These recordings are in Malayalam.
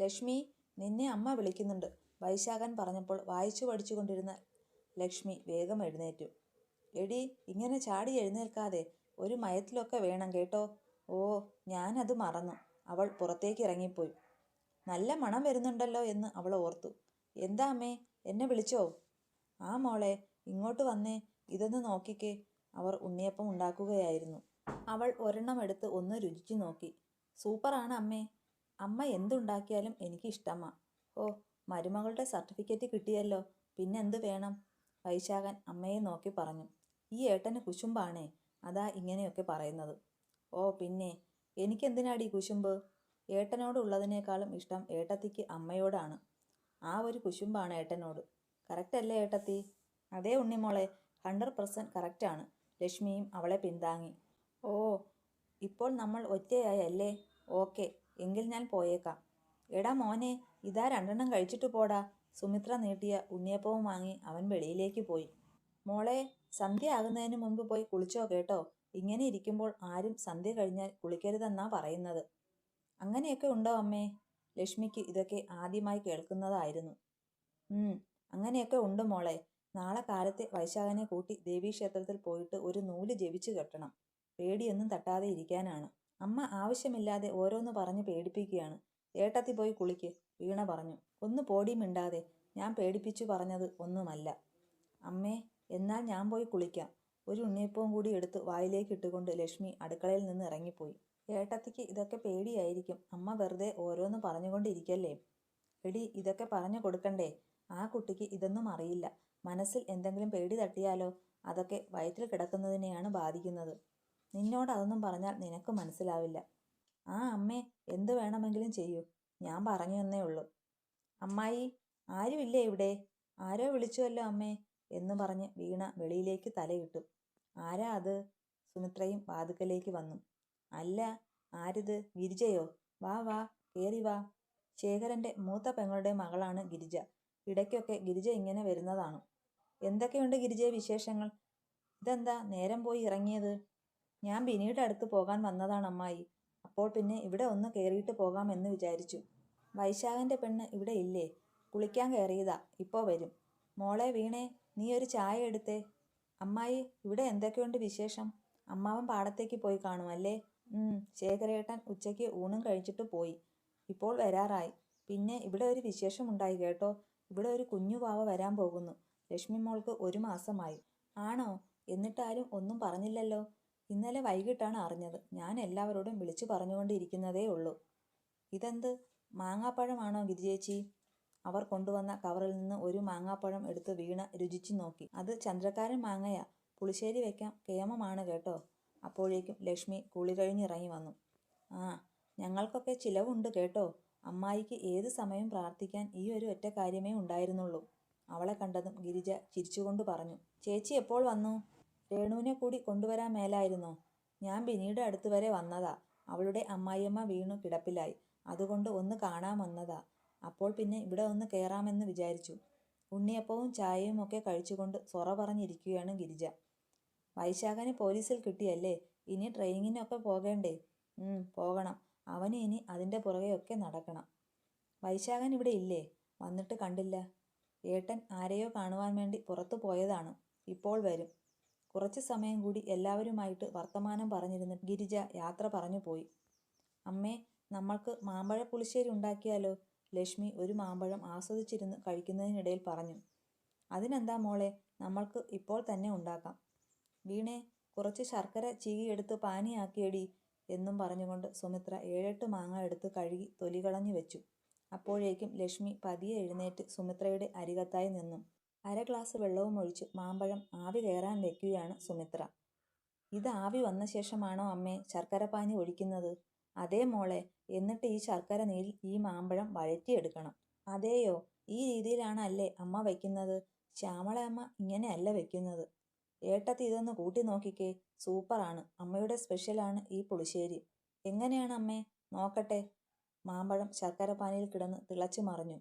ലക്ഷ്മി, നിന്നെ അമ്മ വിളിക്കുന്നുണ്ട്. വൈശാഖൻ പറഞ്ഞപ്പോൾ വായിച്ചു പഠിച്ചുകൊണ്ടിരുന്ന ലക്ഷ്മി വേഗം എഴുന്നേറ്റു. എടി, ഇങ്ങനെ ചാടി എഴുന്നേൽക്കാതെ, ഒരു മയത്തിലൊക്കെ വേണം കേട്ടോ. ഓ, ഞാനത് മറന്നു. അവൾ പുറത്തേക്ക് ഇറങ്ങിപ്പോയി. നല്ല മണം വരുന്നുണ്ടല്ലോ എന്ന് അവൾ ഓർത്തു. എന്താ അമ്മേ, എന്നെ വിളിച്ചോ? ആ മോളെ, ഇങ്ങോട്ട് വന്നേ, ഇതൊന്ന് നോക്കിക്കേ. അവർ ഉണ്ണിയപ്പം ഉണ്ടാക്കുകയായിരുന്നു. അവൾ ഒരെണ്ണം എടുത്ത് ഒന്ന് രുചിച്ചു നോക്കി. സൂപ്പറാണ് അമ്മേ. അമ്മ എന്തുണ്ടാക്കിയാലും എനിക്ക് ഇഷ്ടമാ. ഓ, മരുമകളുടെ സർട്ടിഫിക്കറ്റ് കിട്ടിയല്ലോ, പിന്നെന്ത് വേണം? വൈശാഖൻ അമ്മയെ നോക്കി പറഞ്ഞു. ഈ ഏട്ടന് കുശുമ്പാണേ, അതാ ഇങ്ങനെയൊക്കെ പറയുന്നത്. ഓ പിന്നെ, എനിക്കെന്തിനാടി കുശുമ്പ്? ഏട്ടനോടുള്ളതിനേക്കാളും ഇഷ്ടം ഏട്ടത്തിക്ക് അമ്മയോടാണ്. ആ ഒരു കുശുമ്പാണ് ഏട്ടനോട്. കറക്റ്റല്ലേ ഏട്ടത്തി? അതേ ഉണ്ണിമോളെ, 100% കറക്റ്റാണ്. ലക്ഷ്മിയും അവളെ പിന്താങ്ങി. ഓ, ഇപ്പോൾ നമ്മൾ ഒറ്റയായി അല്ലേ? ഓക്കെ, എങ്കിൽ ഞാൻ പോയേക്കാം. എടാ മോനെ, ഇതാ 2 കഴിച്ചിട്ട് പോടാ. സുമിത്ര നീട്ടിയ ഉണ്ണിയപ്പവും വാങ്ങി അവൻ വെളിയിലേക്ക് പോയി. മോളെ, സന്ധ്യ ആകുന്നതിന് മുമ്പ് പോയി കുളിച്ചോ കേട്ടോ. ഇങ്ങനെ ഇരിക്കുമ്പോൾ ആരും സന്ധ്യ കഴിഞ്ഞാൽ കുളിക്കരുതെന്നാ പറയുന്നത്. അങ്ങനെയൊക്കെ ഉണ്ടോ അമ്മേ? ലക്ഷ്മിക്ക് ഇതൊക്കെ ആദ്യമായി കേൾക്കുന്നതായിരുന്നു. അങ്ങനെയൊക്കെ ഉണ്ട് മോളെ. നാളെ കാലത്തെ വൈശാഖനെ കൂട്ടി ദേവീക്ഷേത്രത്തിൽ പോയിട്ട് ഒരു നൂല് ജപിച്ചു കെട്ടണം. പേടിയൊന്നും തട്ടാതെ ഇരിക്കാനാണ്. അമ്മ ആവശ്യമില്ലാതെ ഓരോന്ന് പറഞ്ഞ് പേടിപ്പിക്കുകയാണ്. ഏട്ടത്തി പോയി കുളിക്ക്, വീണ പറഞ്ഞു. ഒന്ന് പോടി മിണ്ടാതെ. ഞാൻ പേടിപ്പിച്ചു പറഞ്ഞത് ഒന്നുമല്ല. അമ്മേ, എന്നാൽ ഞാൻ പോയി കുളിക്കാം. ഒരു ഉണ്ണിയപ്പവും കൂടി എടുത്ത് വായിലേക്ക് ഇട്ടുകൊണ്ട് ലക്ഷ്മി അടുക്കളയിൽ നിന്ന് ഇറങ്ങിപ്പോയി. ഏട്ടത്തിക്ക് ഇതൊക്കെ പേടിയായിരിക്കും. അമ്മ വെറുതെ ഓരോന്ന് പറഞ്ഞുകൊണ്ടിരിക്കല്ലേ. എടി, ഇതൊക്കെ പറഞ്ഞു കൊടുക്കണ്ടേ? ആ കുട്ടിക്ക് ഇതൊന്നും അറിയില്ല. മനസ്സിൽ എന്തെങ്കിലും പേടി തട്ടിയാലോ? അതൊക്കെ വയറ്റിൽ കിടക്കുന്നതിനെയാണ് ബാധിക്കുന്നത്. നിന്നോട് അതൊന്നും പറഞ്ഞാൽ നിനക്ക് മനസ്സിലാവില്ല. ആ അമ്മേ, എന്തു വേണമെങ്കിലും ചെയ്യൂ. ഞാൻ പറഞ്ഞു എന്നേ ഉള്ളൂ. അമ്മായി, ആരുമില്ലേ ഇവിടെ? ആരോ വിളിച്ചുവല്ലോ അമ്മേ എന്ന് പറഞ്ഞ് വീണ വെളിയിലേക്ക് തലയിട്ടു. ആരാ അത്? സുമിത്രയും വാതുക്കലേക്ക് വന്നു. അല്ല, ആരിത്? ഗിരിജയോ? വാ വാ, കേറി വാ. ശേഖരന്റെ മൂത്ത പെങ്ങളുടെ മകളാണ് ഗിരിജ. ഇടയ്ക്കൊക്കെ ഗിരിജ ഇങ്ങനെ വരുന്നതാണ്. എന്തൊക്കെയുണ്ട് ഗിരിജയെ വിശേഷങ്ങൾ? ഇതെന്താ നേരം പോയി ഇറങ്ങിയത്? ഞാൻ ബിനിയുടെ അടുത്ത് പോകാൻ വന്നതാണ് അമ്മായി. അപ്പോൾ പിന്നെ ഇവിടെ ഒന്ന് കയറിയിട്ട് പോകാം എന്ന് വിചാരിച്ചു. വൈശാഖന്റെ പെണ്ണ് ഇവിടെ ഇല്ലേ? കുളിക്കാൻ കയറിയതാ, ഇപ്പോൾ വരും. മോളെ വീണേ, നീ ഒരു ചായ എടുത്തേ. അമ്മായി, ഇവിടെ എന്തൊക്കെയുണ്ട് വിശേഷം? അമ്മാവൻ പാടത്തേക്ക് പോയി കാണുമല്ലേ? ശേഖരേട്ടൻ ഉച്ചയ്ക്ക് ഊണും കഴിച്ചിട്ട് പോയി. ഇപ്പോൾ വരാറായി. പിന്നെ ഇവിടെ ഒരു വിശേഷമുണ്ടായി കേട്ടോ. ഇവിടെ ഒരു കുഞ്ഞു പാവ വരാൻ പോകുന്നു. ലക്ഷ്മി മോൾക്ക് 1 മാസമായി. ആണോ? എന്നിട്ടാരും ഒന്നും പറഞ്ഞില്ലല്ലോ. ഇന്നലെ വൈകിട്ടാണ് അറിഞ്ഞത്. ഞാൻ എല്ലാവരോടും വിളിച്ചു പറഞ്ഞുകൊണ്ടിരിക്കുന്നതേ ഉള്ളൂ. ഇതെന്ത് മാങ്ങാപ്പഴമാണോ ഗിരിജേച്ചി? അവർ കൊണ്ടുവന്ന കവറിൽ നിന്ന് ഒരു മാങ്ങാപ്പഴം എടുത്ത് വീണ രുചിച്ചു നോക്കി. അത് ചന്ദ്രക്കാരൻ മാങ്ങയാ. പുളിശ്ശേരി വെക്കാൻ കേമമാണ് കേട്ടോ. അപ്പോഴേക്കും ലക്ഷ്മി കുളി കഴിഞ്ഞിറങ്ങി വന്നു. ആ, ഞങ്ങൾക്കൊക്കെ ചിലവുണ്ട് കേട്ടോ. അമ്മായിക്ക് ഏത് സമയം പ്രാർത്ഥിക്കാൻ ഈ ഒരു ഒറ്റ കാര്യമേ ഉണ്ടായിരുന്നുള്ളൂ. അവളെ കണ്ടതും ഗിരിജ ചിരിച്ചുകൊണ്ട് പറഞ്ഞു. ചേച്ചി എപ്പോൾ വന്നു? രേണുവിനെ കൂടി കൊണ്ടുവരാൻ മേലായിരുന്നോ? ഞാൻ ബിനിയുടെ അടുത്ത് വരെ വന്നതാ. അവളുടെ അമ്മായിയമ്മ വീണു കിടപ്പിലായി. അതുകൊണ്ട് ഒന്ന് കാണാൻ വന്നതാ. അപ്പോൾ പിന്നെ ഇവിടെ ഒന്ന് കയറാമെന്ന് വിചാരിച്ചു. ഉണ്ണിയപ്പവും ചായയും ഒക്കെ കഴിച്ചുകൊണ്ട് സൊറ പറഞ്ഞിരിക്കുകയാണ് ഗിരിജ. വൈശാഖന് പോലീസിൽ കിട്ടിയല്ലേ? ഇനി ട്രെയിനിങ്ങിനൊക്കെ പോകേണ്ടേ? പോകണം. അവന് ഇനി അതിൻ്റെ പുറകെയൊക്കെ നടക്കണം. വൈശാഖൻ ഇവിടെ ഇല്ലേ? വന്നിട്ട് കണ്ടില്ല. ഏട്ടൻ ആരെയോ കാണുവാൻ വേണ്ടി പുറത്തു പോയതാണ്. ഇപ്പോൾ വരും. കുറച്ച് സമയം കൂടി എല്ലാവരുമായിട്ട് വർത്തമാനം പറഞ്ഞിരുന്ന് ഗിരിജ യാത്ര പറഞ്ഞു പോയി. അമ്മേ, നമ്മൾക്ക് മാമ്പഴ പുളിശ്ശേരി ഉണ്ടാക്കിയാലോ? ലക്ഷ്മി ഒരു മാമ്പഴം ആസ്വദിച്ചിരുന്ന് കഴിക്കുന്നതിനിടയിൽ പറഞ്ഞു. അതിനെന്താ മോളെ, നമ്മൾക്ക് ഇപ്പോൾ തന്നെ ഉണ്ടാക്കാം. വീണേ, കുറച്ച് ശർക്കര ചീകിയെടുത്ത് പാനിയാക്കിയടി എന്നും പറഞ്ഞുകൊണ്ട് സുമിത്ര 7-8 മാങ്ങ എടുത്ത് കഴുകി തൊലി കളഞ്ഞു വെച്ചു. അപ്പോഴേക്കും ലക്ഷ്മി പതിയെ എഴുന്നേറ്റ് സുമിത്രയുടെ അരികത്തായി നിന്നു. 1/2 ഗ്ലാസ് വെള്ളവും ഒഴിച്ച് മാമ്പഴം ആവി കയറാൻ വെക്കുകയാണ് സുമിത്ര. ഇത് ആവി വന്ന ശേഷമാണോ അമ്മേ ശർക്കരപ്പാനി ഒഴിക്കുന്നത്? അതേ മോളെ. എന്നിട്ട് ഈ ശർക്കര നീരിൽ ഈ മാമ്പഴം വഴറ്റിയെടുക്കണം. അതേയോ? ഈ രീതിയിലാണ് അല്ലേ അമ്മ വയ്ക്കുന്നത്? ശ്യാമള അമ്മ ഇങ്ങനെയല്ല വെക്കുന്നത്. ഏട്ടത്തി ഇതൊന്ന് കൂട്ടി നോക്കിക്കേ. സൂപ്പറാണ്. അമ്മയുടെ സ്പെഷ്യലാണ് ഈ പുളിശ്ശേരി. എങ്ങനെയാണ് അമ്മേ? നോക്കട്ടെ. മാമ്പഴം ശർക്കരപ്പാനിയിൽ കിടന്ന് തിളച്ചു മറിഞ്ഞു.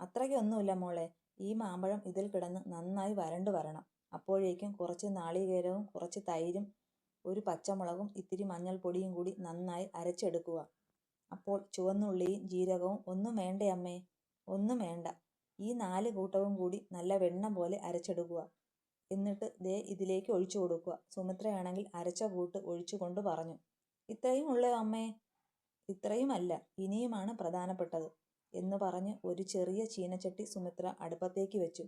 അത്രയ്ക്കൊന്നുമില്ല മോളെ. ഈ മാമ്പഴം ഇതിൽ കിടന്ന് നന്നായി വരണ്ടു വരണം. അപ്പോഴേക്കും കുറച്ച് നാളികേരവും കുറച്ച് തൈരും 1 പച്ചമുളകും ഇത്തിരി മഞ്ഞൾപ്പൊടിയും കൂടി നന്നായി അരച്ചെടുക്കുക. അപ്പോൾ ചുവന്നുള്ളിയും ജീരകവും ഒന്നും വേണ്ടേ അമ്മേ? ഒന്നും വേണ്ട. ഈ 4 കൂട്ടവും കൂടി നല്ല വെണ്ണ പോലെ അരച്ചെടുക്കുക. എന്നിട്ട് ദേ ഇതിലേക്ക് ഒഴിച്ചു കൊടുക്കുക. സുമിത്രയാണെങ്കിൽ അരച്ച കൂട്ട് ഒഴിച്ചുകൊണ്ട് പറഞ്ഞു. ഇത്രയും ഉള്ളോ അമ്മേ? ഇത്രയുമല്ല, ഇനിയുമാണ് പ്രധാനപ്പെട്ടത് എന്ന് പറഞ്ഞ് ഒരു ചെറിയ ചീനച്ചട്ടി സുമിത്ര അടുപ്പത്തേക്ക് വെച്ചു.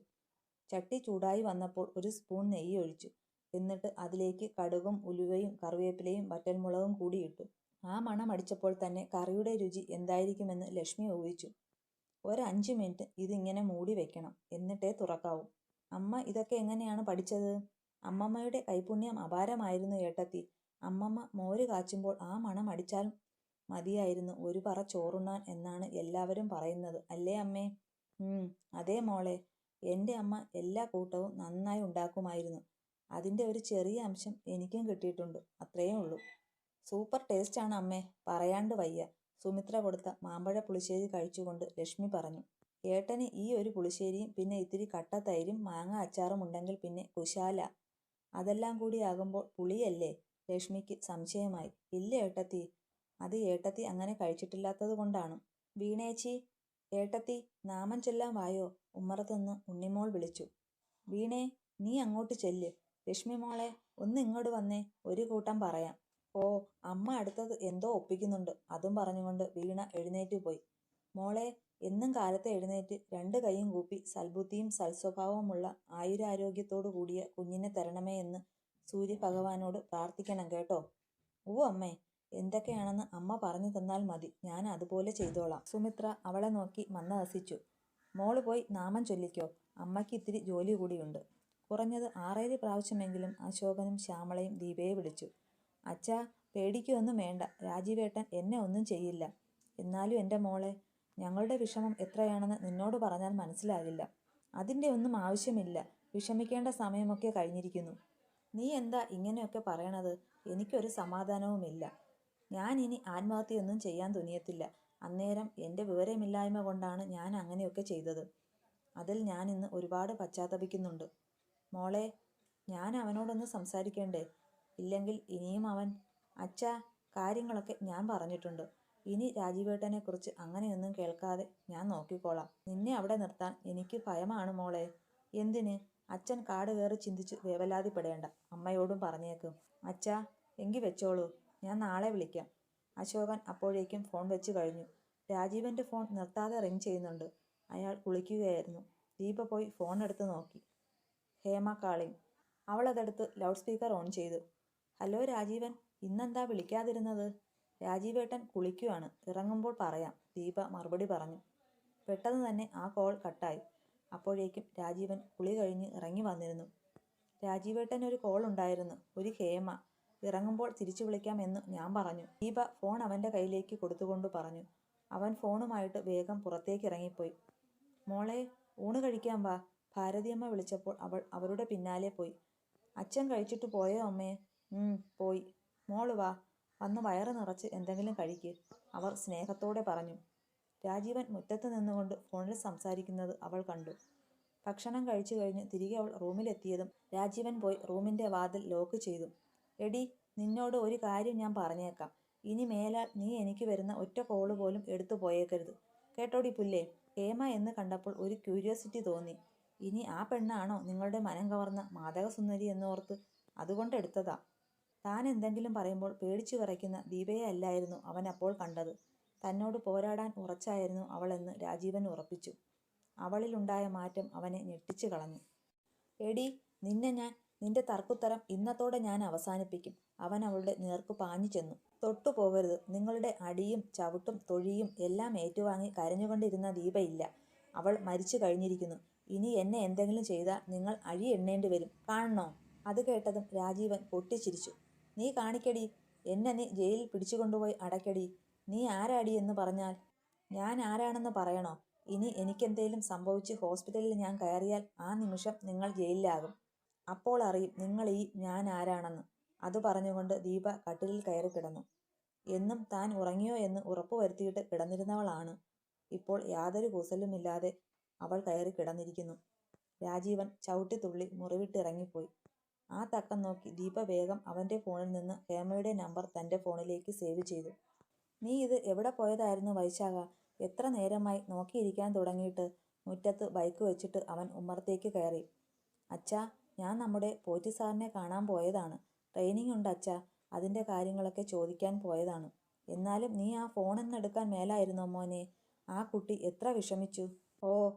ചട്ടി ചൂടായി വന്നപ്പോൾ ഒരു സ്പൂൺ നെയ്യ് ഒഴിച്ചു. എന്നിട്ട് അതിലേക്ക് കടുകും ഉലുവയും കറിവേപ്പിലയും വറ്റൽമുളകും കൂടി ഇട്ടു. ആ മണം അടിച്ചപ്പോൾ തന്നെ കറിയുടെ രുചി എന്തായിരിക്കുമെന്ന് ലക്ഷ്മി ഊഹിച്ചു. ഒരു 5 മിനിറ്റ് ഇതിങ്ങനെ മൂടി വെക്കണം, എന്നിട്ടേ തുറക്കാവൂ. അമ്മ ഇതൊക്കെ എങ്ങനെയാണ് പഠിച്ചത്? അമ്മമ്മയുടെ കൈപുണ്യം അപാരമായിരുന്നു ഏട്ടത്തി. അമ്മമ്മ മോര് കാച്ചുമ്പോൾ ആ മണം അടിച്ചാൽ മതിയായിരുന്നു ഒരു പറ ചോറുണ്ണാൻ എന്നാണ് എല്ലാവരും പറയുന്നത്, അല്ലേ അമ്മേ? അതേ മോളെ. എൻ്റെ അമ്മ എല്ലാ കൂട്ടവും നന്നായി ഉണ്ടാക്കുമായിരുന്നു. അതിൻ്റെ ഒരു ചെറിയ അംശം എനിക്കും കിട്ടിയിട്ടുണ്ട്, അത്രയേ ഉള്ളൂ. സൂപ്പർ ടേസ്റ്റാണ് അമ്മേ, പറയാണ്ട് വയ്യ. സുമിത്ര കൊടുത്ത മാമ്പഴ പുളിശ്ശേരി കഴിച്ചുകൊണ്ട് ലക്ഷ്മി പറഞ്ഞു. ഏട്ടന് ഈ ഒരു പുളിശ്ശേരിയും പിന്നെ ഇത്തിരി കട്ട തൈരും മാങ്ങ അച്ചാറും ഉണ്ടെങ്കിൽ പിന്നെ കുശാല. അതെല്ലാം കൂടി ആകുമ്പോൾ പുളിയല്ലേ? ലക്ഷ്മിക്ക് സംശയമായി. ഇല്ല ഏട്ടത്തി, അത് ഏട്ടത്തി അങ്ങനെ കഴിച്ചിട്ടില്ലാത്തത് കൊണ്ടാണ്. വീണേച്ചി, ഏട്ടത്തി നാമം ചൊല്ലാൻ വായോ? ഉമ്മറത്തുനിന്ന് ഉണ്ണിമോൾ വിളിച്ചു. വീണേ, നീ അങ്ങോട്ട് ചെല്ല്. ലക്ഷ്മി മോളെ, ഒന്ന് ഇങ്ങോട്ട് വന്നേ, ഒരു കൂട്ടം പറയാം. ഓ, അമ്മ അടുത്തത് എന്തോ ഒപ്പിക്കുന്നുണ്ട്. അതും പറഞ്ഞുകൊണ്ട് വീണ എഴുന്നേറ്റ് പോയി. മോളെ, എന്നും കാലത്ത് എഴുന്നേറ്റ് 2 കൈയും കൂപ്പി സൽബുദ്ധിയും സൽസ്വഭാവമുള്ള ആയുരാരോഗ്യത്തോടു കൂടിയ കുഞ്ഞിനെ തരണമേ എന്ന് സൂര്യഭഗവാനോട് പ്രാർത്ഥിക്കണം കേട്ടോ. അമ്മേ, എന്തൊക്കെയാണെന്ന് അമ്മ പറഞ്ഞു തന്നാൽ മതി, ഞാൻ അതുപോലെ ചെയ്തോളാം. സുമിത്ര അവളെ നോക്കി മന്ദഹസിച്ചു. മോള് പോയി നാമം ചൊല്ലിക്കോ, അമ്മയ്ക്ക് ഇത്തിരി ജോലി കൂടിയുണ്ട്. കുറഞ്ഞത് 6-7 പ്രാവശ്യമെങ്കിലും അശോകനും ശ്യാമളയും ദീപയെ വിളിച്ചു. അച്ഛാ, പേടിക്കൊന്നും വേണ്ട, രാജീവേട്ടൻ എന്നെ ഒന്നും ചെയ്യില്ല. എന്നാലും എൻ്റെ മോളെ, ഞങ്ങളുടെ വിഷമം എത്രയാണെന്ന് നിന്നോട് പറഞ്ഞാൽ മനസ്സിലാകില്ല. അതിൻ്റെ ഒന്നും ആവശ്യമില്ല, വിഷമിക്കേണ്ട സമയമൊക്കെ കഴിഞ്ഞിരിക്കുന്നു. നീ എന്താ ഇങ്ങനെയൊക്കെ പറയണത്? എനിക്കൊരു സമാധാനവുമില്ല. ഞാൻ ഇനി ആത്മഹത്യയൊന്നും ചെയ്യാൻ തുനിയത്തില്ല. അന്നേരം എൻ്റെ വിവരമില്ലായ്മ കൊണ്ടാണ് ഞാൻ അങ്ങനെയൊക്കെ ചെയ്തത്. അതിൽ ഞാൻ ഇന്ന് ഒരുപാട് പശ്ചാത്തപിക്കുന്നുണ്ട്. മോളെ, ഞാൻ അവനോടൊന്ന് സംസാരിക്കണ്ടേ? ഇല്ലെങ്കിൽ ഇനിയും അവൻ… അച്ഛാ, കാര്യങ്ങളൊക്കെ ഞാൻ പറഞ്ഞിട്ടുണ്ട്. ഇനി രാജീവേട്ടനെക്കുറിച്ച് അങ്ങനെയൊന്നും കേൾക്കാതെ ഞാൻ നോക്കിക്കോളാം. നിന്നെ അവിടെ നിർത്താൻ എനിക്ക് ഭയമാണ് മോളെ. എന്തിന്? അച്ഛൻ കാട് കയറി ചിന്തിച്ച് വേവലാതിപ്പെടേണ്ട, അമ്മയോടും പറഞ്ഞേക്കും. അച്ഛാ, എങ്കിൽ വെച്ചോളൂ, ഞാൻ നാളെ വിളിക്കാം. അശോകൻ അപ്പോഴേക്കും ഫോൺ വെച്ച് കഴിഞ്ഞു. രാജീവൻ്റെ ഫോൺ നിർത്താതെ റിങ് ചെയ്യുന്നുണ്ട്. അയാൾ കുളിക്കുകയായിരുന്നു. ദീപ പോയി ഫോൺ എടുത്ത് നോക്കി. ഹേമ കാളിംഗ്. അവളതെടുത്ത് ലൗഡ് സ്പീക്കർ ഓൺ ചെയ്തു. ഹലോ രാജീവൻ, ഇന്നെന്താ വിളിക്കാതിരുന്നത്? രാജീവേട്ടൻ കുളിക്കുകയാണ്, ഇറങ്ങുമ്പോൾ പറയാം, ദീപ മറുപടി പറഞ്ഞു. പെട്ടെന്ന് തന്നെ ആ കോൾ കട്ടായി. അപ്പോഴേക്കും രാജീവൻ കുളി കഴിഞ്ഞ് ഇറങ്ങി വന്നിരുന്നു. രാജീവേട്ടൻ ഒരു കോൾ ഉണ്ടായിരുന്നു, ഒരു ഹേമ. ഇറങ്ങുമ്പോൾ തിരിച്ചു വിളിക്കാം എന്ന് ഞാൻ പറഞ്ഞു. ദീപ ഫോൺ അവൻ്റെ കയ്യിലേക്ക് കൊടുത്തുകൊണ്ട് പറഞ്ഞു. അവൻ ഫോണുമായിട്ട് വേഗം പുറത്തേക്ക് ഇറങ്ങിപ്പോയി. മോളെ, ഊണ് കഴിക്കാൻ വാ, ഭാരതിയമ്മ വിളിച്ചപ്പോൾ അവൾ അവരുടെ പിന്നാലെ പോയി. അച്ഛൻ കഴിച്ചിട്ട് പോയോ അമ്മേ? പോയി. മോള് വാ, വന്ന് വയറ് നിറച്ച് എന്തെങ്കിലും കഴിക്ക്, അവർ സ്നേഹത്തോടെ പറഞ്ഞു. രാജീവൻ മുറ്റത്ത് നിന്നുകൊണ്ട് ഫോണിൽ സംസാരിക്കുന്നത് അവൾ കണ്ടു. ഭക്ഷണം കഴിച്ചു കഴിഞ്ഞ് തിരികെ അവൾ റൂമിലെത്തിയതും രാജീവൻ പോയി റൂമിൻ്റെ വാതിൽ ലോക്ക് ചെയ്തു. എടി, നിന്നോട് ഒരു കാര്യം ഞാൻ പറഞ്ഞേക്കാം. ഇനി മേലാൽ നീ എനിക്ക് വരുന്ന ഒറ്റ കോള് പോലും എടുത്തു പോയേക്കരുത്, കേട്ടോടി പുല്ലേ. ഹേമ എന്ന് കണ്ടപ്പോൾ ഒരു ക്യൂരിയോസിറ്റി തോന്നി. ഇനി ആ പെണ്ണാണോ നിങ്ങളുടെ മനം കവർന്ന മാദകസുന്ദരി എന്നോർത്ത് അതുകൊണ്ട് എടുത്തതാ. താൻ എന്തെങ്കിലും പറയുമ്പോൾ പേടിച്ചു വിറയ്ക്കുന്ന ദീപയെ അല്ലായിരുന്നു അവൻ അപ്പോൾ കണ്ടത്. തന്നോട് പോരാടാൻ ഉറച്ചായിരുന്നു അവളെന്ന് രാജീവൻ ഉറപ്പിച്ചു. അവളിലുണ്ടായ മാറ്റം അവനെ ഞെട്ടിച്ചു കളഞ്ഞു. എടി, നിന്നെ ഞാൻ… നിന്റെ തർക്കുത്തരം ഇന്നത്തോടെ ഞാൻ അവസാനിപ്പിക്കും. അവൻ അവളുടെ നേർക്ക് പാഞ്ഞു ചെന്നു. തൊട്ടു പോകരുത്. നിങ്ങളുടെ അടിയും ചവിട്ടും തൊഴിയും എല്ലാം ഏറ്റുവാങ്ങി കരഞ്ഞുകൊണ്ടിരുന്ന ദീപയില്ല. അവൾ മരിച്ചു കഴിഞ്ഞിരിക്കുന്നു. ഇനി എന്നെ എന്തെങ്കിലും ചെയ്താൽ നിങ്ങൾ അഴി എണ്ണേണ്ടി വരും, കാണണോ? അത് കേട്ടതും രാജീവൻ പൊട്ടിച്ചിരിച്ചു. നീ കാണിക്കടി, എന്നെ നീ ജയിലിൽ പിടിച്ചുകൊണ്ടുപോയി അടയ്ക്കടി. നീ ആരാടി എന്ന് പറഞ്ഞാൽ? ഞാൻ ആരാണെന്ന് പറയണോ? ഇനി എനിക്കെന്തേലും സംഭവിച്ച് ഹോസ്പിറ്റലിൽ ഞാൻ കയറിയാൽ ആ നിമിഷം നിങ്ങൾ ജയിലിലാകും. അപ്പോൾ അറിയും നിങ്ങൾ ഈ ഞാൻ ആരാണെന്ന്. അത് പറഞ്ഞുകൊണ്ട് ദീപ കട്ടിലിൽ കയറി കിടന്നു. എന്നും താൻ ഉറങ്ങിയോ എന്ന് ഉറപ്പുവരുത്തിയിട്ട് കിടന്നിരുന്നവളാണ്. ഇപ്പോൾ യാതൊരു കൂസലുമില്ലാതെ അവൾ കയറി കിടന്നിരിക്കുന്നു. രാജീവൻ ചവിട്ടിത്തുള്ളി മുറിവിട്ടിറങ്ങിപ്പോയി. ആ തക്കം നോക്കി ദീപ വേഗം അവൻ്റെ ഫോണിൽ നിന്ന് ഹേമയുടെ നമ്പർ തൻ്റെ ഫോണിലേക്ക് സേവ് ചെയ്തു. നീ ഇത് എവിടെ പോയതായിരുന്നു വൈശാഖ? എത്ര നേരമായി നോക്കിയിരിക്കാൻ തുടങ്ങിയിട്ട്? മുറ്റത്ത് ബൈക്ക് വെച്ചിട്ട് അവൻ ഉമ്മറത്തേക്ക് കയറി. അച്ഛാ, ഞാൻ നമ്മുടെ പോറ്റി സാറിനെ കാണാൻ പോയതാണ്. ട്രെയിനിങ് ഉണ്ട് അച്ഛാ, അതിൻ്റെ കാര്യങ്ങളൊക്കെ ചോദിക്കാൻ പോയതാണ്. എന്നാലും നീ ആ ഫോണെന്നെടുക്കാൻ മേലായിരുന്നോ മോനെ? ആ കുട്ടി എത്ര വിഷമിച്ചു. ഓ,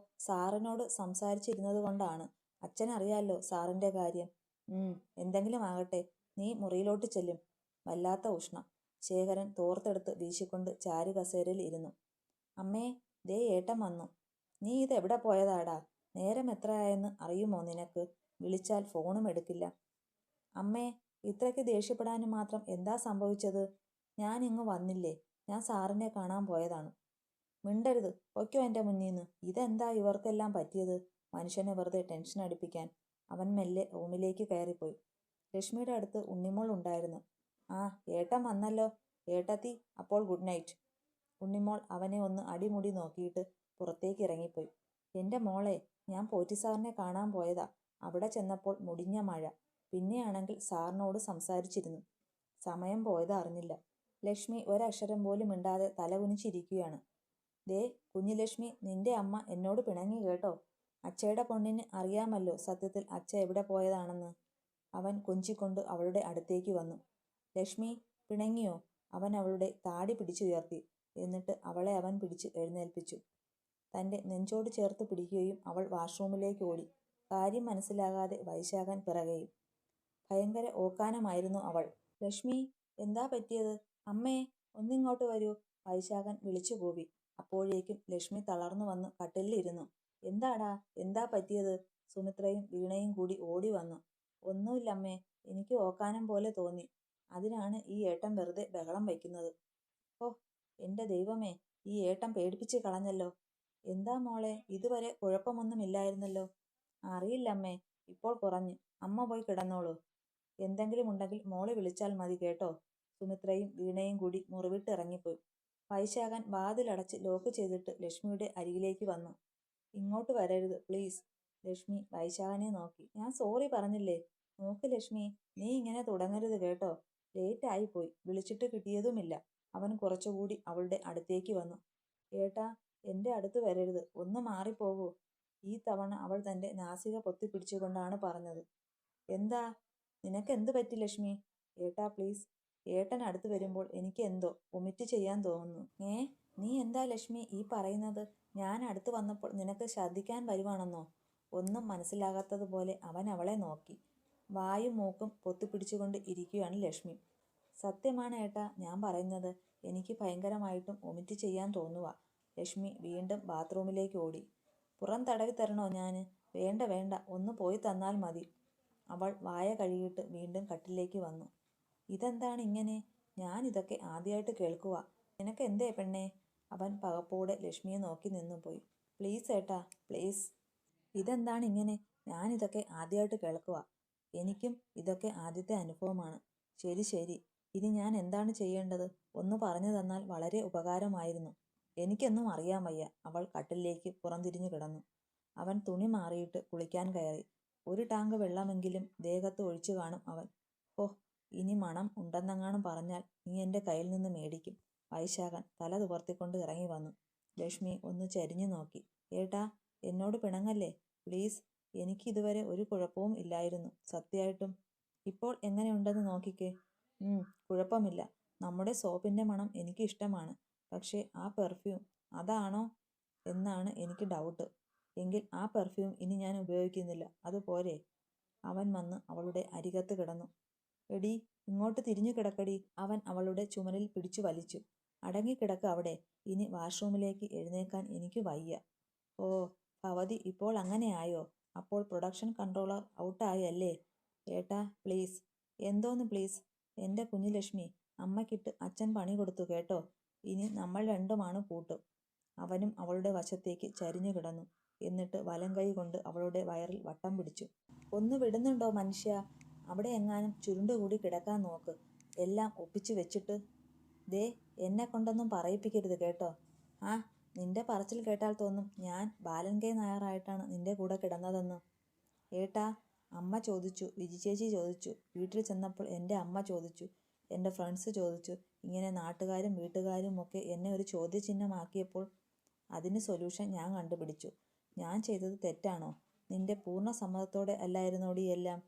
സാറിനോട് സംസാരിച്ചിരുന്നത് കൊണ്ടാണ്. അച്ഛനറിയാലോ സാറിൻ്റെ കാര്യം. എന്തെങ്കിലും ആകട്ടെ, നീ മുറിയിലോട്ട് ചെല്ലും. വല്ലാത്ത ഉഷ്ണം. ശേഖരൻ തോർത്തെടുത്ത് വീശിക്കൊണ്ട് ചാരു കസേരയിൽ ഇരുന്നു. അമ്മേ, ദേ ഏട്ടൻ വന്നു. നീ ഇതെവിടെ പോയതാടാ? നേരം എത്രയായെന്ന് അറിയുമോ നിനക്ക്? വിളിച്ചാൽ ഫോണും എടുക്കില്ല. അമ്മേ, ഇത്രയ്ക്ക് ദേഷ്യപ്പെടാനും മാത്രം എന്താ സംഭവിച്ചത്? ഞാൻ ഇങ്ങ് വന്നില്ലേ? ഞാൻ സാറിനെ കാണാൻ പോയതാണ്. മിണ്ടരുത്, പൊയ്ക്കോ എൻ്റെ മുന്നീന്ന്. ഇതെന്താ ഇവർക്കെല്ലാം പറ്റിയത്? മനുഷ്യനെ വെറുതെ ടെൻഷൻ അടിപ്പിക്കാൻ. അവൻ മെല്ലെ റൂമിലേക്ക് കയറിപ്പോയി. ലക്ഷ്മിയുടെ അടുത്ത് ഉണ്ണിമോൾ ഉണ്ടായിരുന്നു. ആ, ഏട്ടൻ വന്നല്ലോ. ഏട്ടത്തി, അപ്പോൾ ഗുഡ് നൈറ്റ്. ഉണ്ണിമോൾ അവനെ ഒന്ന് അടിമുടി നോക്കിയിട്ട് പുറത്തേക്ക് ഇറങ്ങിപ്പോയി. എൻ്റെ മോളെ, ഞാൻ പോറ്റി സാറിനെ കാണാൻ പോയതാ. അവിടെ ചെന്നപ്പോൾ മുടിഞ്ഞ മഴ. പിന്നെയാണെങ്കിൽ സാറിനോട് സംസാരിച്ചിരുന്നു. സമയം പോയത് അറിഞ്ഞില്ല. ലക്ഷ്മി ഒരക്ഷരം പോലും മിണ്ടാതെ തലകുനിച്ചിരിക്കുകയാണ്. ദേ കുഞ്ഞു ലക്ഷ്മി, നിന്റെ അമ്മ എന്നോട് പിണങ്ങി കേട്ടോ. അച്ഛയുടെ പൊണ്ണിന് അറിയാമല്ലോ സത്യത്തിൽ അച്ഛ എവിടെ പോയതാണെന്ന്. അവൻ കൊഞ്ചിക്കൊണ്ട് അവളുടെ അടുത്തേക്ക് വന്നു. ലക്ഷ്മി, പിണങ്ങിയോ? അവൻ അവളുടെ താടി പിടിച്ചുയർത്തി. എന്നിട്ട് അവളെ അവൻ പിടിച്ച് എഴുന്നേൽപ്പിച്ചു. തൻ്റെ നെഞ്ചോട് ചേർത്ത് പിടിക്കുകയും അവൾ വാഷ്റൂമിലേക്ക് ഓടി. കാര്യം മനസ്സിലാകാതെ വൈശാഖൻ പിറകെയും. ഭയങ്കര ഓക്കാനമായിരുന്നു അവൾ. ലക്ഷ്മി, എന്താ പറ്റിയത്? അമ്മേ, ഒന്നിങ്ങോട്ട് വരൂ, വൈശാഖൻ വിളിച്ചു കൂവി. അപ്പോഴേക്കും ലക്ഷ്മി തളർന്നു വന്ന് കട്ടിലിരുന്നു. എന്താടാ, എന്താ പറ്റിയത്? സുമിത്രയും വീണയും കൂടി ഓടി വന്നു. ഒന്നുമില്ലമ്മേ, എനിക്ക് ഓക്കാനം പോലെ തോന്നി. അതിനാണ് ഈ ഏട്ടൻ വെറുതെ ബഹളം വയ്ക്കുന്നത്. ഓ, എൻ്റെ ദൈവമേ, ഈ ഏട്ടൻ പേടിപ്പിച്ച് കളഞ്ഞല്ലോ. എന്താ മോളെ, ഇതുവരെ കുഴപ്പമൊന്നുമില്ലായിരുന്നല്ലോ. അറിയില്ലമ്മേ, ഇപ്പോൾ കുറഞ്ഞു. അമ്മ പോയി കിടന്നോളൂ. എന്തെങ്കിലും ഉണ്ടെങ്കിൽ മോളെ വിളിച്ചാൽ മതി കേട്ടോ. സുമിത്രയും വീണയും കൂടി മുറിവിട്ട് ഇറങ്ങിപ്പോയി. വൈശാഖൻ വാതിലടച്ച് ലോക്ക് ചെയ്തിട്ട് ലക്ഷ്മിയുടെ അരികിലേക്ക് വന്നു. ഇങ്ങോട്ട് വരരുത് പ്ലീസ്. ലക്ഷ്മി വൈശാഖനെ നോക്കി. ഞാൻ സോറി പറഞ്ഞില്ലേ. നോക്ക് ലക്ഷ്മി, നീ ഇങ്ങനെ തുടങ്ങരുത് കേട്ടോ. ലേറ്റ് ആയിപ്പോയി, വിളിച്ചിട്ട് കിട്ടിയതുമില്ല. അവൻ കുറച്ചുകൂടി അവളുടെ അടുത്തേക്ക് വന്നു. ഏട്ടാ, എൻ്റെ അടുത്ത് വരരുത്, ഒന്ന് മാറിപ്പോകൂ. ഈ തവണ അവൾ തൻ്റെ നാസിക പൊത്തിപ്പിടിച്ചുകൊണ്ടാണ് പറഞ്ഞത്. എന്താ, നിനക്കെന്ത് പറ്റി ലക്ഷ്മി? ഏട്ടാ പ്ലീസ്. ഏട്ടൻ അടുത്ത് വരുമ്പോൾ എനിക്ക് എന്തോ വൊമിറ്റ് ചെയ്യാൻ തോന്നുന്നു. നീ എന്താ ലക്ഷ്മി ഈ പറയുന്നത്? ഞാൻ അടുത്ത് വന്നപ്പോൾ നിനക്ക് ഛർദ്ദിക്കാൻ വരുവാണെന്നോ? ഒന്നും മനസ്സിലാകാത്തതുപോലെ അവൻ അവളെ നോക്കി. വായും മൂക്കും പൊത്തിപ്പിടിച്ചുകൊണ്ട് ഇരിക്കുകയാണ് ലക്ഷ്മി. സത്യമാണ് ഏട്ടാ ഞാൻ പറയുന്നത്. എനിക്ക് ഭയങ്കരമായിട്ടും വൊമിറ്റ് ചെയ്യാൻ തോന്നുക. ലക്ഷ്മി വീണ്ടും ബാത്റൂമിലേക്ക് ഓടി. പുറം തടവി തരണോ ഞാൻ? വേണ്ട വേണ്ട, ഒന്ന് പോയി തന്നാൽ മതി. അവൾ വായ കഴുകിയിട്ട് വീണ്ടും കട്ടിലേക്ക് വന്നു. ഇതെന്താണ് ഇങ്ങനെ? ഞാൻ ഇതൊക്കെ ആദ്യമായിട്ട് കേൾക്കുക. നിനക്ക് എന്തേ പെണ്ണേ? അവൻ പകപ്പോടെ ലക്ഷ്മിയെ നോക്കി നിന്നുപോയി. പ്ലീസ് ഏട്ടാ, പ്ലീസ്. ഇതെന്താണ് ഇങ്ങനെ? ഞാനിതൊക്കെ ആദ്യമായിട്ട് കേൾക്കുക. എനിക്കും ഇതൊക്കെ ആദ്യത്തെ അനുഭവമാണ്. ശരി ശരി, ഇനി ഞാൻ എന്താണ് ചെയ്യേണ്ടത്? ഒന്ന് പറഞ്ഞു തന്നാൽ വളരെ ഉപകാരമായിരുന്നു. എനിക്കൊന്നും അറിയാൻ വയ്യ. അവൾ കട്ടിലേക്ക് പുറംതിരിഞ്ഞു കിടന്നു. അവൻ തുണി മാറിയിട്ട് കുളിക്കാൻ കയറി. ഒരു ടാങ്ക് വെള്ളമെങ്കിലും ദേഹത്ത് ഒഴിച്ചു കാണും അവൻ. ഓ, ഇനി മണം ഉണ്ടെന്നെങ്ങാനും പറഞ്ഞാൽ നീ എൻ്റെ കയ്യിൽ നിന്ന് മേടിക്കും. വൈശാഖൻ തല തുവർത്തിക്കൊണ്ട് ഇറങ്ങി വന്നു. ലക്ഷ്മി ഒന്ന് ചരിഞ്ഞു നോക്കി. ഏട്ടാ, എന്നോട് പിണങ്ങല്ലേ പ്ലീസ്. എനിക്കിതുവരെ ഒരു കുഴപ്പവും ഇല്ലായിരുന്നു സത്യമായിട്ടും. ഇപ്പോൾ എങ്ങനെയുണ്ടെന്ന് നോക്കിക്കേ. കുഴപ്പമില്ല. നമ്മുടെ സോപ്പിൻ്റെ മണം എനിക്ക് ഇഷ്ടമാണ്. പക്ഷേ ആ പെർഫ്യൂം അതാണോ എന്നാണ് എനിക്ക് ഡൗട്ട്. എങ്കിൽ ആ പെർഫ്യൂം ഇനി ഞാൻ ഉപയോഗിക്കുന്നില്ല, അതുപോരെ? അവൻ വന്ന് അവളുടെ അരികത്ത് കിടന്നു. എടി, ഇങ്ങോട്ട് തിരിഞ്ഞു കിടക്കടി. അവൻ അവളുടെ ചുമലിൽ പിടിച്ചു വലിച്ചു. അടങ്ങിക്കിടക്ക് അവിടെ. ഇനി വാഷ്റൂമിലേക്ക് എഴുന്നേക്കാൻ എനിക്ക് വയ്യ. ഓ, ഭവതി ഇപ്പോൾ അങ്ങനെയായോ? അപ്പോൾ പ്രൊഡക്ഷൻ കൺട്രോളർ ഔട്ടായി അല്ലേ? ഏട്ടാ പ്ലീസ്. എന്തോന്ന് പ്ലീസ്? എൻ്റെ കുഞ്ഞു ലക്ഷ്മി, അമ്മയ്ക്കിട്ട് അച്ഛൻ പണി കൊടുത്തു കേട്ടോ. ഇനി നമ്മൾ രണ്ടുമാണ് കൂട്ട്. അവനും അവളുടെ വശത്തേക്ക് ചരിഞ്ഞു കിടന്നു. എന്നിട്ട് വലം കൈ കൊണ്ട് അവളുടെ വയറിൽ വട്ടം പിടിച്ചു. ഒന്ന് വിടുന്നുണ്ടോ മനുഷ്യ? അവിടെ എങ്ങാനും ചുരുണ്ടുകൂടി കിടക്കാൻ നോക്ക്. എല്ലാം ഒപ്പിച്ചു വെച്ചിട്ട്. ദേ, എന്നെ കൊണ്ടൊന്നും പറയിപ്പിക്കരുത് കേട്ടോ. ആ, നിന്റെ പറച്ചിൽ കേട്ടാൽ തോന്നും ഞാൻ ബാലൻ കെ നായറായിട്ടാണ് നിന്റെ കൂടെ കിടന്നതെന്ന്. ഏട്ടാ, അമ്മ ചോദിച്ചു, വിജി ചേച്ചി ചോദിച്ചു, വീട്ടിൽ ചെന്നപ്പോൾ എൻ്റെ അമ്മ ചോദിച്ചു, എൻ്റെ ഫ്രണ്ട്സ് ചോദിച്ചു, ഇങ്ങനെ നാട്ടുകാരും വീട്ടുകാരും ഒക്കെ എന്നെ ഒരു ചോദ്യചിഹ്നമാക്കിയപ്പോൾ അതിന് സൊല്യൂഷൻ ഞാൻ കണ്ടുപിടിച്ചു. ഞാൻ ചെയ്തത് തെറ്റാണോ? നിന്റെ പൂർണ്ണ സമ്മതത്തോടെ അല്ലായിരുന്നോടി എല്ലാം?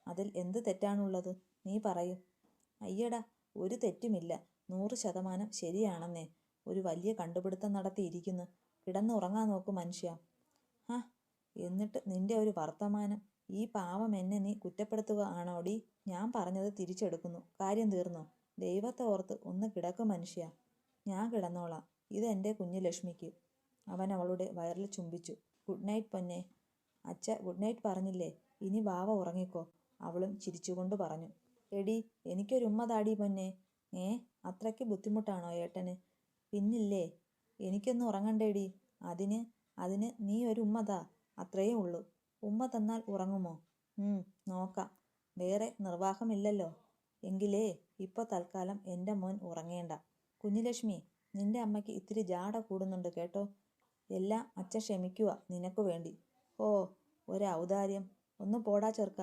അതിൽ എന്ത് തെറ്റാണുള്ളത്? നീ പറയൂ. അയ്യടാ, ഒരു തെറ്റുമില്ല. 100% ശരിയാണെന്നേ. ഒരു വലിയ കണ്ടുപിടുത്തം നടത്തിയിരിക്കുന്നു. കിടന്നുറങ്ങാൻ നോക്കൂ മനുഷ്യ. ആ, എന്നിട്ട് നിന്റെ ഒരു വർത്തമാനം. ഈ പാവം എന്നെ നീ കുറ്റപ്പെടുത്തുക ആണോടി? ഞാൻ പറഞ്ഞത് തിരിച്ചെടുക്കുന്നു. കാര്യം തീർന്നോ? ദൈവത്തെ ഓർത്ത് ഒന്ന് കിടക്ക് മനുഷ്യ. ഞാൻ കിടന്നോളാം. ഇതെൻ്റെ കുഞ്ഞു ലക്ഷ്മിക്ക്. അവൻ അവളുടെ വയറിൽ ചുംബിച്ചു. ഗുഡ് നൈറ്റ് പൊന്നെ. അച്ഛ ഗുഡ് നൈറ്റ് പറഞ്ഞില്ലേ? ഇനി വാവ ഉറങ്ങിക്കോ. അവളും ചിരിച്ചുകൊണ്ട് പറഞ്ഞു. എടി, എനിക്കൊരു ഉമ്മ താടി പൊന്നെ. അത്രയ്ക്ക് ബുദ്ധിമുട്ടാണോ ഏട്ടന്? പിന്നില്ലേ, എനിക്കൊന്ന് ഉറങ്ങണ്ടേടി. അതിന് നീ ഒരു ഉമ്മ താ. അത്രയേ ഉള്ളൂ. ഉമ്മ തന്നാൽ ഉറങ്ങുമോ? നോക്കാം. വേറെ നിർവാഹമില്ലല്ലോ. എങ്കിലേ ഇപ്പോൾ തൽക്കാലം എൻ്റെ മോൻ ഉറങ്ങേണ്ട. കുഞ്ഞുലക്ഷ്മി, നിന്റെ അമ്മയ്ക്ക് ഇത്തിരി ജാട കൂടുന്നുണ്ട് കേട്ടോ. എല്ലാം അച്ഛൻ ക്ഷമിക്കുക നിനക്കു വേണ്ടി. ഓ, ഒരൗദാര്യം. ഒന്ന് പോടാ ചെറുക്ക.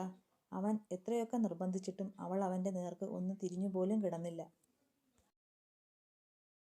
അവൻ എത്രയൊക്കെ നിർബന്ധിച്ചിട്ടും അവൾ അവൻ്റെ നേർക്ക് ഒന്ന് തിരിഞ്ഞുപോലും കിടന്നില്ല.